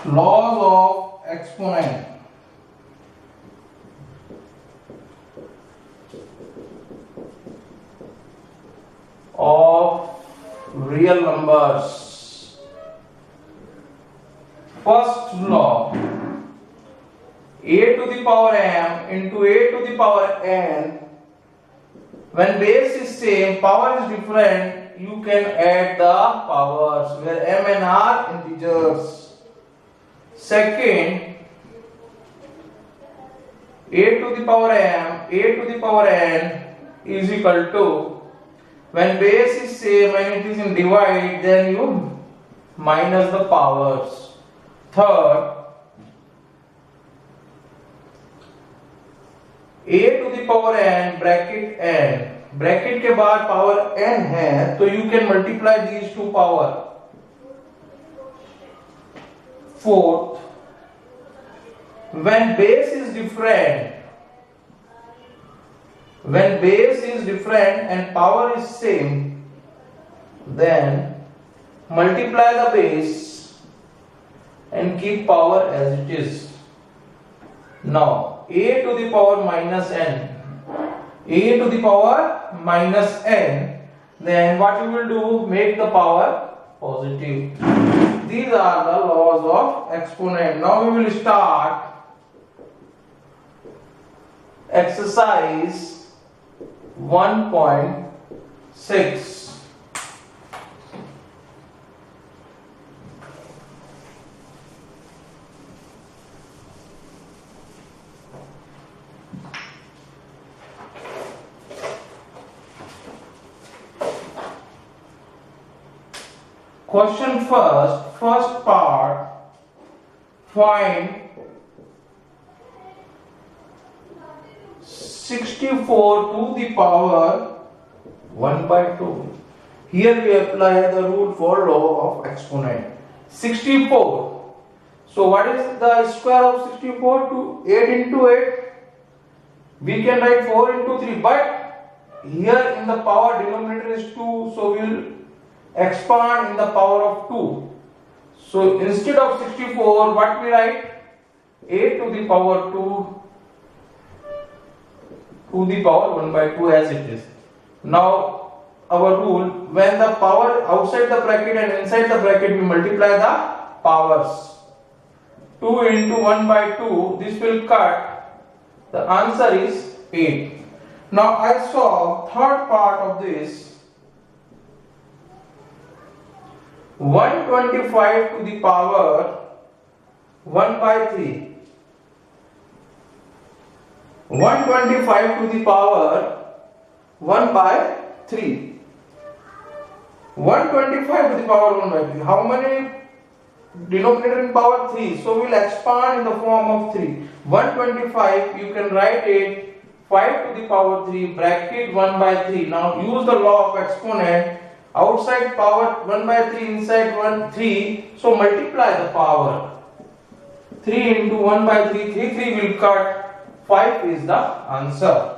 Laws of exponent. Of real numbers. First law, a to the power m into a to the power n. When base is same, power is different, you can add the powers where m and r integers. Second, a to the power m, a to the power n is equal to, when base is same and it is in divide, then you minus the powers. Third, a to the power n bracket के बाद power n है तो you can multiply these two power. Fourth, when base is different and power is same, then multiply the base and keep power as it is. Now a to the power minus n, then what you will do, make the power positive. These are the laws of exponent. Now we will start exercise 1.6. Question first part, find 64 to the power 1 by 2. Here we apply the rule for law of exponent. 64. So what is the square of 64? To 8 into 8. We can write 4 into 3, but here in the power denominator is 2, so we will expand in the power of 2. So instead of 64, what we write? 8 to the power 2 to the power 1 by 2 as it is. Now our rule, when the power outside the bracket and inside the bracket, we multiply the powers. 2 into 1 by 2, this will cut. The answer is 8. Now I solve third part of this. 125 to the power 1 by 3. 125 to the power 1 by 3. 125 to the power 1 by 3. How many denominator in power? 3. So we will expand in the form of 3. 125, you can write it 5 to the power 3 bracket 1 by 3. Now use the law of exponent. Outside power 1 by 3, inside 1 3. So multiply the power. 3 into 1 by 3, 3 will cut. 5 is the answer.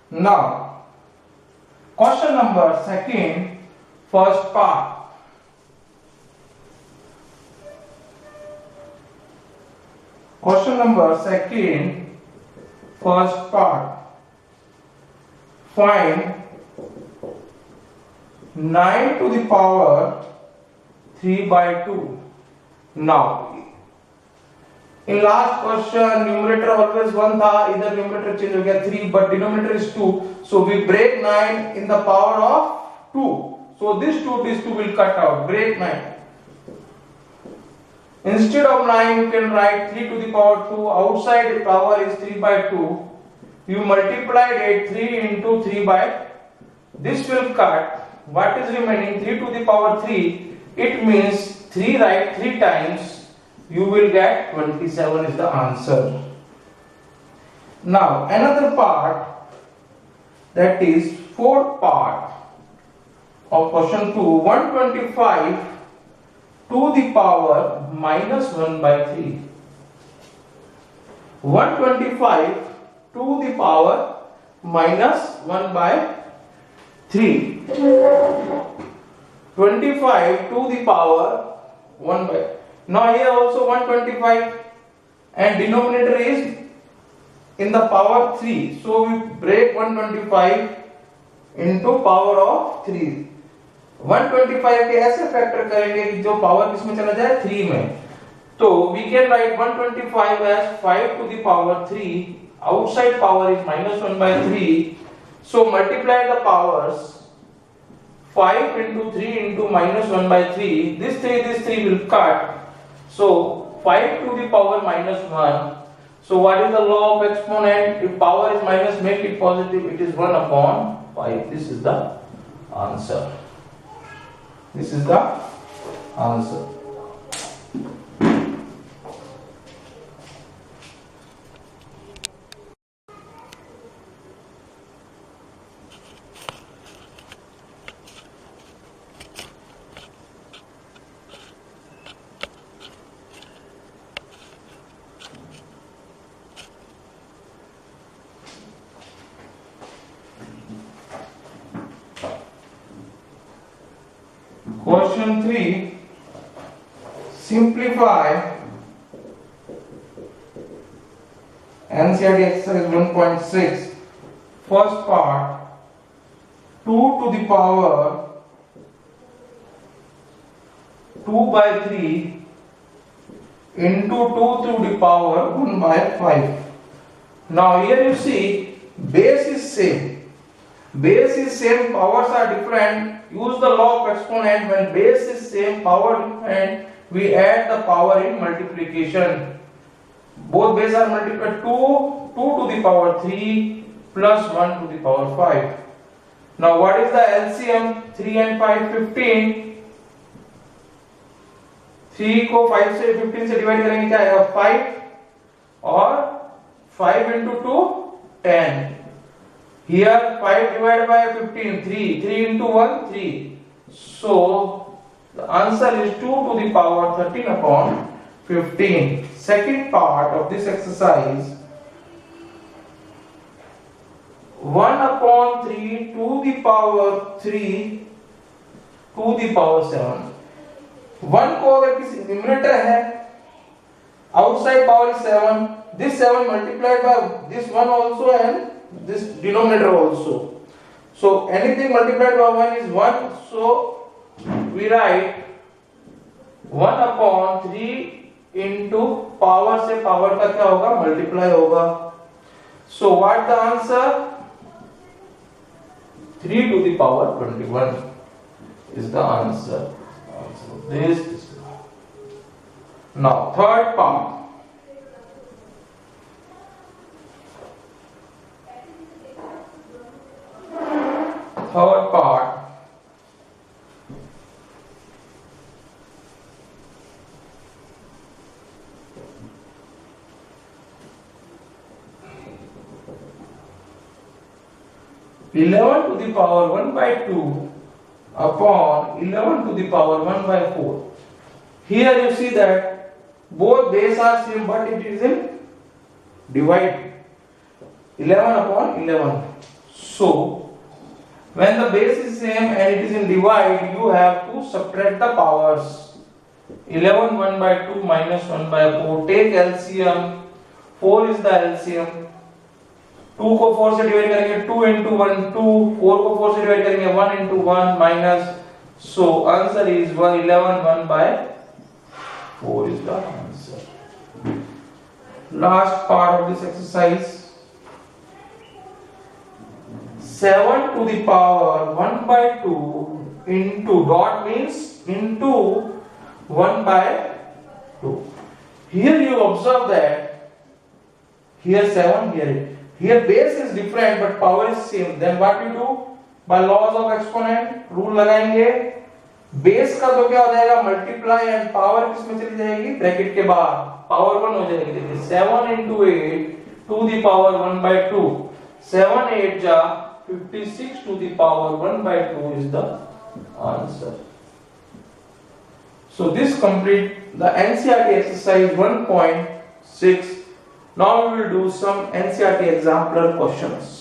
Now, question number second, first part. Question number second, first part. Find 9 to the power 3 by 2. Now, in last question, numerator always 1 था, इधर numerator change हो गया 3, but denominator is 2. So we break 9 in the power of 2. So this 2 will cut out. Break 9. Instead of 9, you can write 3 to the power 2. Outside the power is 3 by 2. You multiplied it 3 into 3 by. This will cut. What is remaining? 3 to the power 3. It means 3 write 3 times. You will get 27 is the answer. Now another part, that is fourth part of question 2. 125 to the power minus 1 by 3. 125 to the power minus 1 by 3. 25 to the power 1 by. Now here also 125 and denominator is in the power 3. So we break 125 into power of 3. 125 के ऐसे factor करेंगे कि जो power किसमें चला जाए 3 में. तो we can write 125 as 5 to the power 3. Outside power is minus 1 by 3. So multiply the powers. 5 into 3 into minus 1 by 3. This 3 will cut. So 5 to the power minus 1. So what is the law of exponent? If power is minus, make it positive. It is 1 upon 5. This is the answer. This is the answer. Question 3. Simplify NCERT exercise 1.6. First part 2 to the power 2 by 3 into 2 to the power 1 by 5. Now here you see base is same. Base is same, powers are different. Use the law of exponent. When base is same, power different, we add the power in multiplication. Both base are multiplied. 2 to the power 3 plus 1 to the power 5. Now what is the LCM? 3 and 5 15. 3 को 5 से 15 से divide करेंगे क्या आएगा 5 और 5 into 2 10. Here 5 divided by 15 3 into 1 3. So the answer is 2 to the power 13 upon 15. Second part of this exercise 1 upon 3 to the power 3 to the power 7. 1 को अगर किसी न्यूमरेटर है outside power is 7. This 7 multiplied by this 1 also and this denominator also. So anything multiplied by 1 is 1. So we write 1 upon 3 into power से power का क्या होगा multiply होगा. So what the answer? 3 to the power 21 is the answer. This is now third part. Third part. Eleven to the power 1 by 2 upon 11 to the power 1 by 4. Here you see that both base are same, but it is in divide. 11 upon 11. So when the base is same and it is in divide, you have to subtract the powers. 11 1 by 2 minus 1 by 4. Take LCM. 4 is the LCM. 2 को 4 से divide करेंगे 2 into 1 2. 4 को 4 से divide करेंगे 1 into 1 minus. So answer is 11 1 by 4 is the answer. Last part of this exercise. 7 to the power 1 by 2 into dot means into 1 by 2. Here you observe that here 7 here base is different but power is same. Then what we do? By laws of exponent rule लगाएंगे. Base का तो क्या हो जाएगा multiply and power किसमें चली जाएगी bracket के बाहर पावर 1 हो जाएगी. देखिए 7 into 8 to the power 1 by 2. 7 8 जा 56 to the power 1 by 2 is the answer. So this complete the NCERT exercise 1.6. Now we will do some NCERT exemplar questions.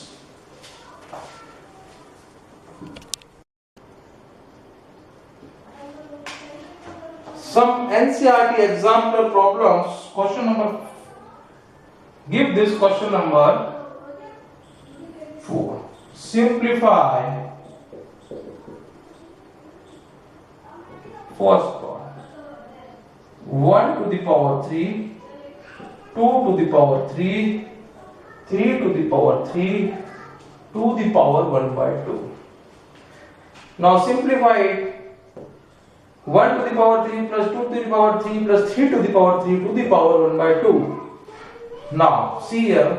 some NCERT example problems. Question number, give this question number 4. Simplify first part. 1 to the power 3, 2 to the power 3, 3 to the power 3, to the power 1 by 2. Now simplify it. 1 to the power 3 plus 2 to the power 3 plus 3 to the power 3 to the power 1 by 2. Now see here,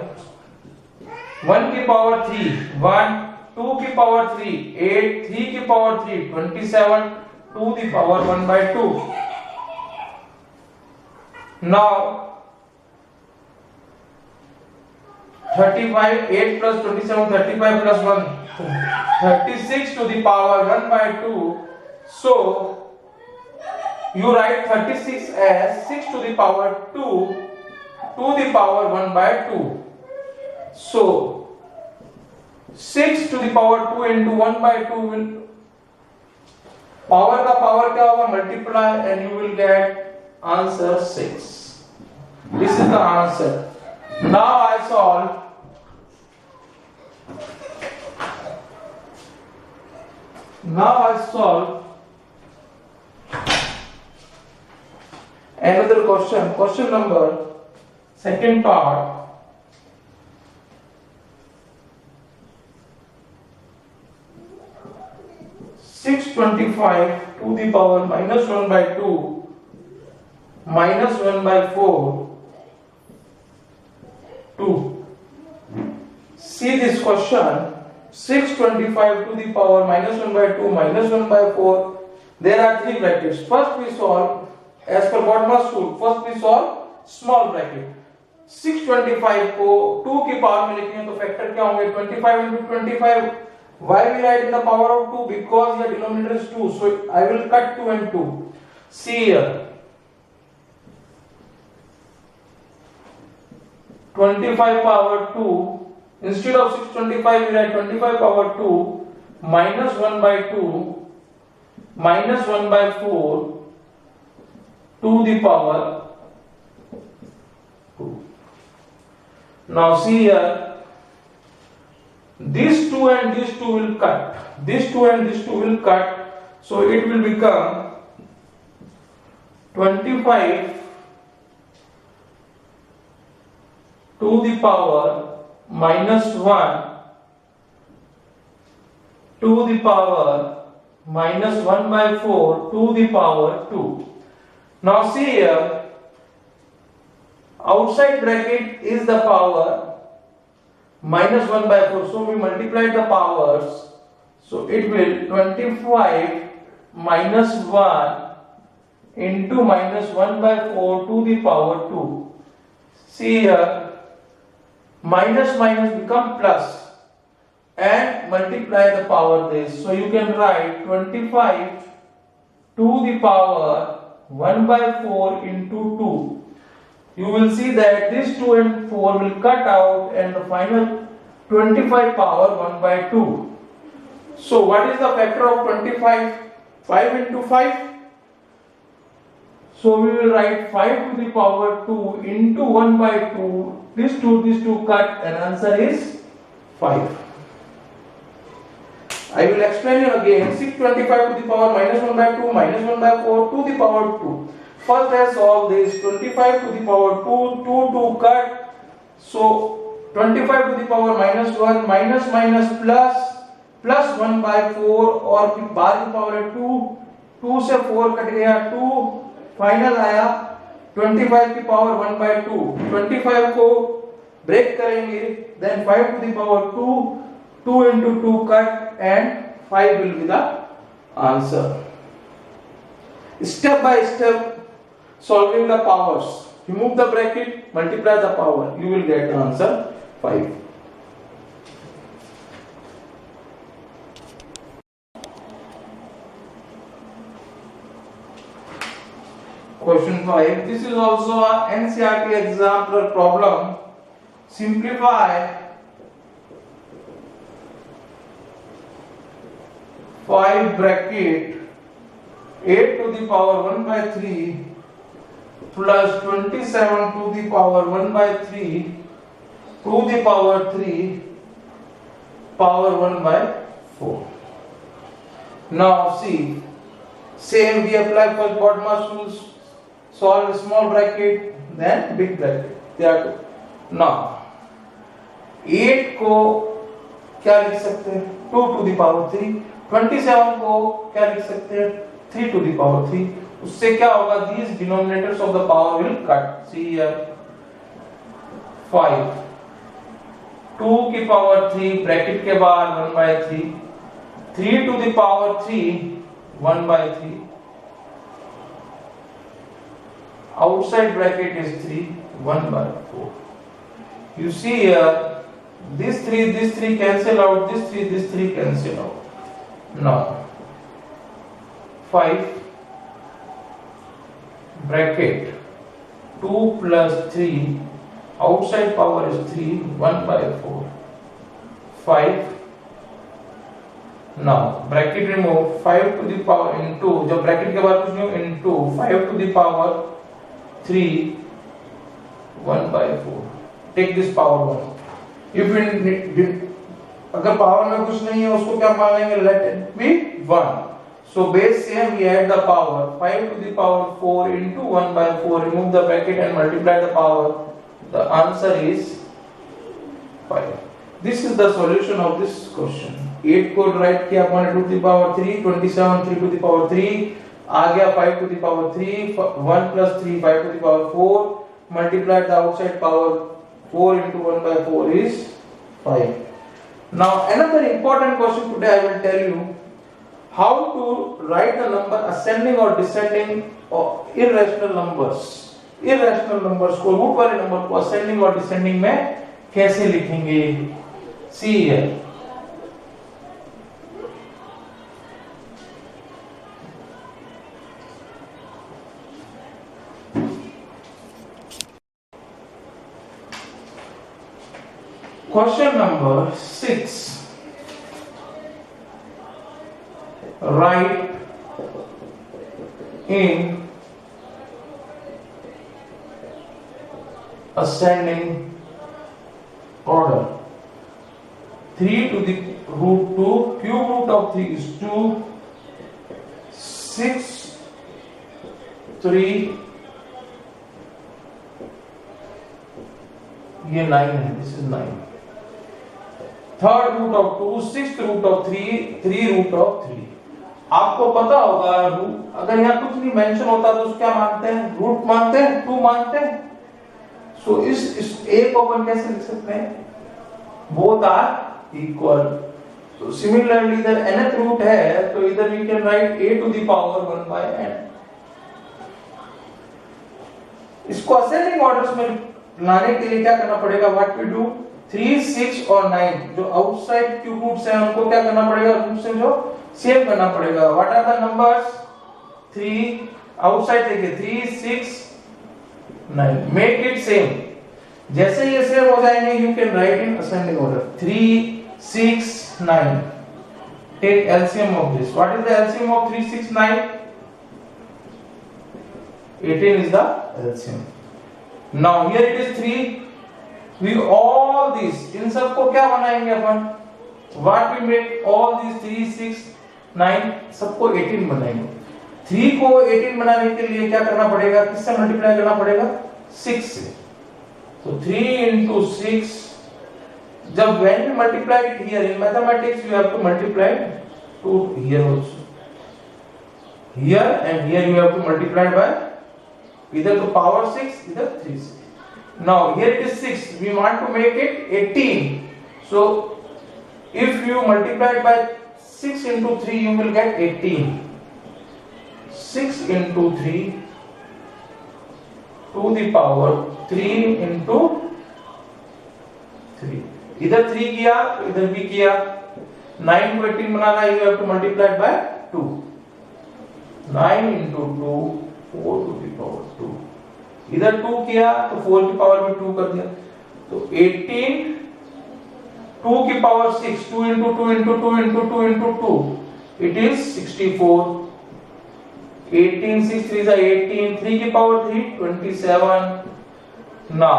1 की power 3 1, 2 की power 3 8, 3 की power 3 27, to the power 1 by 2. Now 35, 8 plus 27, 35 plus 1, 36 to the power 1 by 2. So you write 36 as 6 to the power 2 to the power 1 by 2. So 6 to the power 2 into 1 by 2 will power का power क्या होगा, multiply, and you will get answer 6. This is the answer. Now I solve another question. Question number, second part. 625 to the power minus 1 by 2 minus 1 by 4 2. See this question. 625 to the power minus 1 by 2 minus 1 by 4. There are 3 brackets. First we solve as per Bodmer's rule. First we solve small bracket. 625 को 2 की power में लिखेंगे तो factor क्या होंगे, 25 into 25. Why we write in the power of 2? Because your denominator is 2. So I will cut 2 and 2. See here. 25 power 2. Instead of 625 we write 25 power 2 minus 1 by 2 minus 1 by 4 to the power 2. Now see here. These 2 and these 2 will cut. These 2 and these 2 will cut. So it will become 25 to the power minus 1 to the power minus 1 by 4 to the power 2. Now see here, outside bracket is the power minus 1 by 4. So we multiply the powers. So it will 25 minus 1 into minus 1 by 4 to the power 2. See here, minus minus become plus and multiply the power this. So you can write 25 to the power 1 by 4 into 2. You will see that this 2 and 4 will cut out and the final 25 power 1 by 2. So what is the factor of 25? 5 into 5. So we will write 5 to the power 2 into 1 by 2. This 2 cut and answer is 5. I will explain you again. 625 to the power minus 1 by 2 minus 1 by 4 to the power 2. First I solve this. 25 to the power 2 cut. So 25 to the power minus 1 minus minus plus 1 by 4 और फिर बाद की power है 2 से 4 cut गया 2, final आया 25 की power 1 by 2. 25 को ब्रेक करेंगे, then 5 to the power 2 into 2 cut and 5 will be the answer. Step by step solving the powers. Remove the bracket, multiply the power. You will get the answer 5. Question 5. This is also an NCERT example problem. Simplify 5 bracket 8 to the power 1 by 3 plus 27 to the power 1 by 3 to the power 3 power 1 by 4. Now see, same we apply for BODMAS rules. Solve small bracket then big bracket. There are two. Now 8 को क्या लिख सकते हैं 2 to the power 3, 27 को क्या लिख सकते हैं 3 to the power 3. उससे क्या होगा, these denominators of the power will cut. See here 5 2 की पावर 3 ब्रैकेट के बाहर 1 by 3, 3 to the power 3 1 by 3, outside bracket is 3 1 by 4. You see here this 3 cancel out, this 3 cancel out. Now 5 bracket 2 plus 3 outside power is 3 1 by 4 5. Now bracket remove 5 to the power into, जब bracket के बाद कुछ नहीं into 5 to the power 3 1 by 4. Take this power 1. If अगर power में कुछ नहीं है उसको क्या मानेंगे, let it be 1. So base same, we add the power 5 to the power 4 into 1 by 4, remove the bracket and multiply the power. The answer is 5. This is the solution of this question. 8 को write किया 1 to the power 3, 27 3 to the power 3, आ गया 5 to the power 3, 1 plus 3 5 to the power 4, multiply the outside power 4 into 1 by 4 is 5. Now another important question today I will tell you how to write the number ascending or descending or irrational numbers. Irrational numbers को, root वाले number को ascending और descending में कैसे लिखेंगे. See here. Question number 6. Write in ascending order. 3 to the root 2, cube root of 3 is 2, 6, 3, ये 9 है, this is 9. Third root of 2, sixth root of 3, 3 root of 3. आपको पता होगा अगर यहाँ कुछ नहीं मेंशन होता तो क्या मानते हैं, रूट मानते हैं, 2 मानते हैं. सो इस a को अपन कैसे लिख सकते हैं, both are equal. So similarly इधर nth root है तो इधर we can write a to the power 1 by n. इसको ascending orders में लाने के लिए क्या करना पड़ेगा, what we do, 3, 6 और 9 जो आउटसाइड क्यूब रूट्स हैं उनको क्या करना पड़ेगा, रूट से जो सेव करना पड़ेगा. What are the numbers, 3 outside देखिए 3 6 9, मेक इट सेम. जैसे ये सेम हो जाएंगे you can write in ascending order 3 6 9. Take LCM of this. What is the LCM of 3 6 9? 18 is the LCM. Now here it is 3. We all these इन सब को क्या बनाएंगे अपन, what we make all these 3 6 9 सबको 18 बनाएंगे. 3 को 18 बनाने के लिए क्या करना पड़ेगा, किससे मल्टीप्लाई करना पड़ेगा, 6 से. तो 3 into 6. जब when we multiply it here in mathematics you have to multiply to here also. Here and here you have to multiply by either to power 6 either 3 6. Now here it is 6, we want to make it 18. So if you multiply by 6 into 3 you will get 18. 6 into 3 to the power 3 into 3. इधर 3 किया तो इधर भी किया. 9 को 18 बनाना you have to multiply by 2. 9 into 2 4 to the power 2. इधर 2 किया तो 4 की पावर में 2 कर दिया. तो 18 2 की power 6, 2 into 2 into 2 into 2 into 2, it is 64. 18 6 3 is 18, 3 की पावर 3 27. Now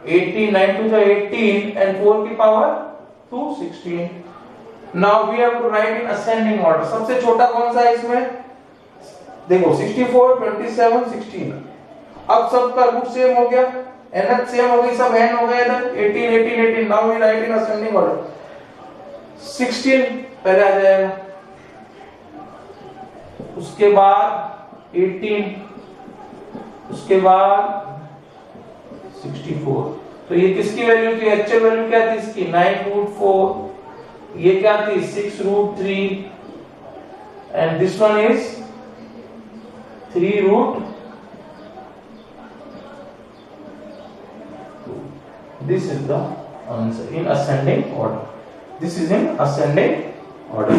18 9 2 is 18 and 4 की power 2 16. Now we have to write in ascending order. सबसे छोटा कौन सा है इसमें? देखो 64 27 16. अब सबका रूट सेम हो गया, nth सेम हो गई, सब n हो गए इधर 18 18 18. Now we write in ascending order. 16 पहले आ जाएगा, उसके बाद 18, उसके बाद 64. तो ये किसकी वैल्यू थी? एक्चुअल वैल्यू क्या थी इसकी? 9√4. ये क्या थी? 6√3 and this one is 3√2. This is the answer in ascending order. This is in ascending order.